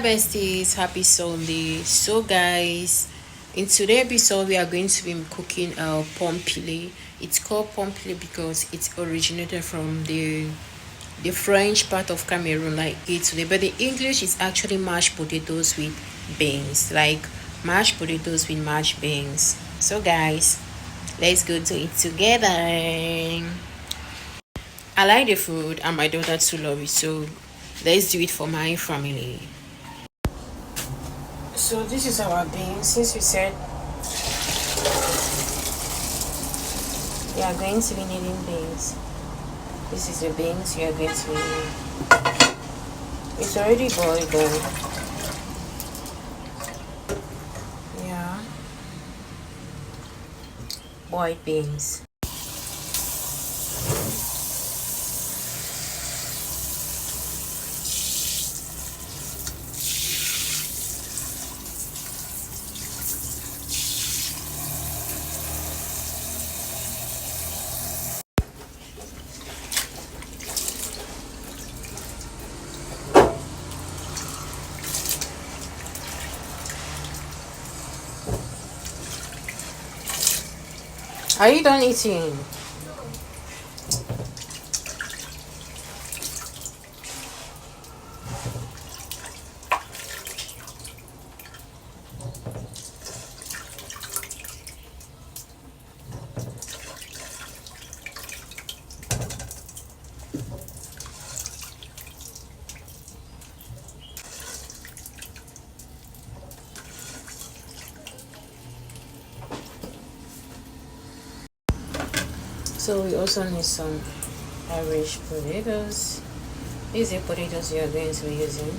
besties, happy Sunday. So guys, in today's episode we are going to be cooking pomme pilée. It's called pomme pilée because it's originated from the French part of Cameroon, like Italy, but the English is actually mashed potatoes with beans, like mashed potatoes with mashed beans. So guys, let's go to it together. I like the food and my daughter too love it, so let's do it for my family. So this is our beans. Since we said we are going to be needing beans, this is the beans we are going to be needing. It's already boiled though. Yeah, boiled beans. Are you done eating? So we also need some Irish potatoes. These are potatoes we are going to be using.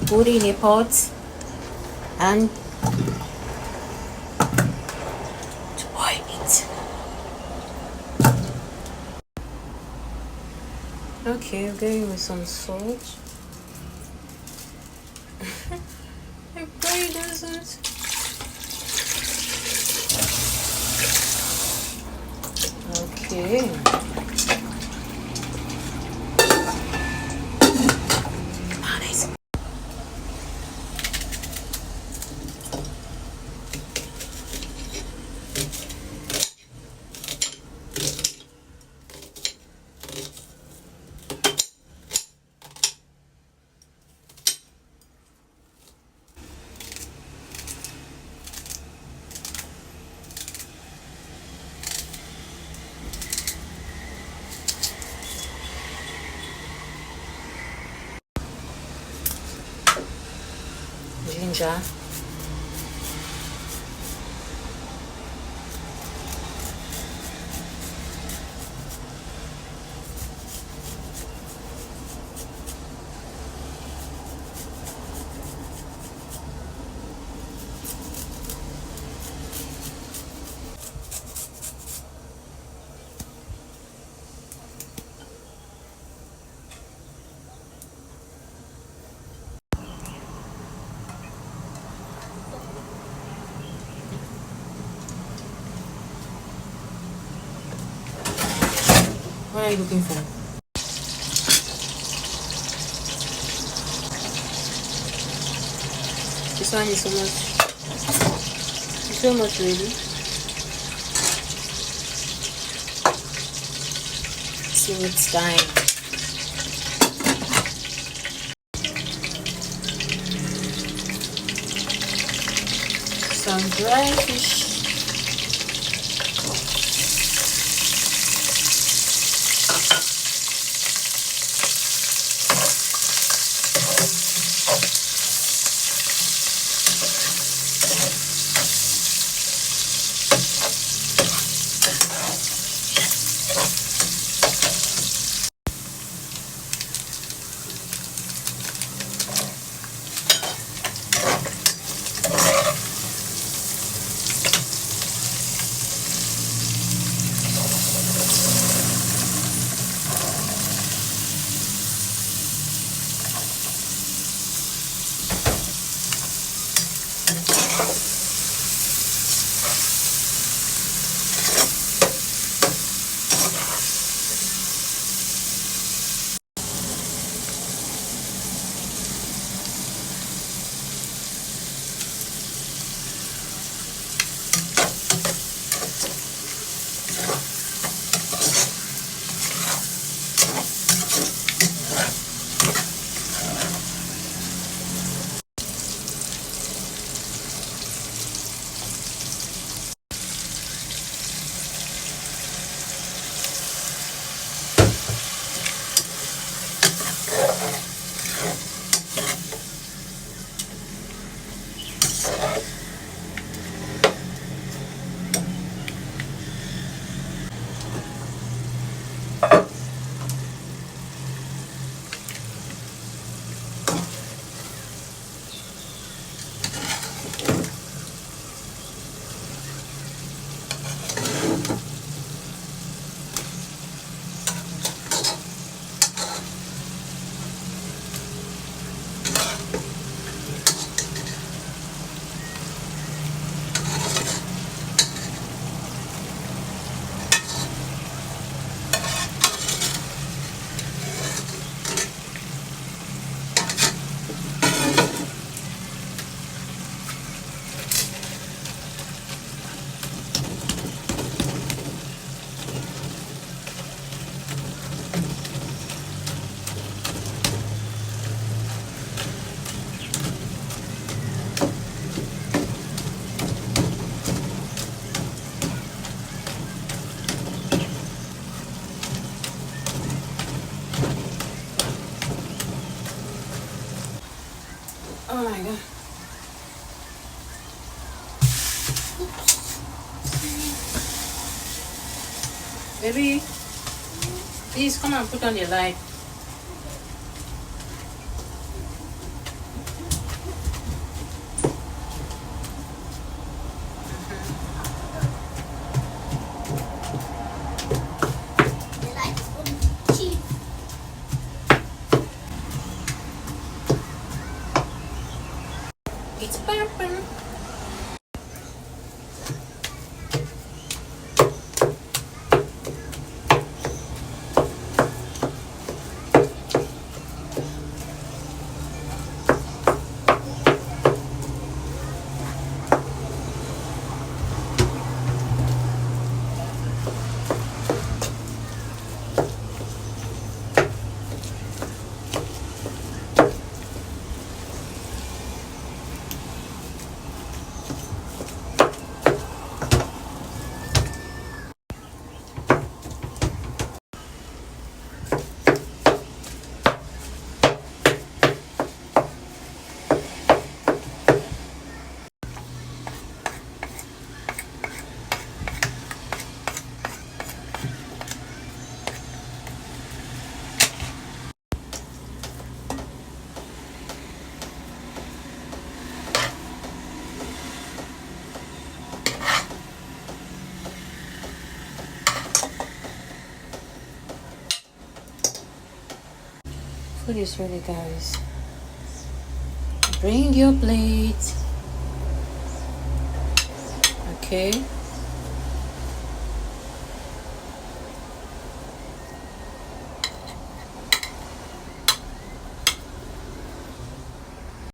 Put in a pot and to boil it. Okay, I'm going with some salt. I pray it doesn't. Okay. Ginger, What are you looking for? This one is almost ready. So it's time. Some dry fish. Oh my god. Baby, please come and put on the light. It's purple. Food is ready, guys. Bring your plate. Okay.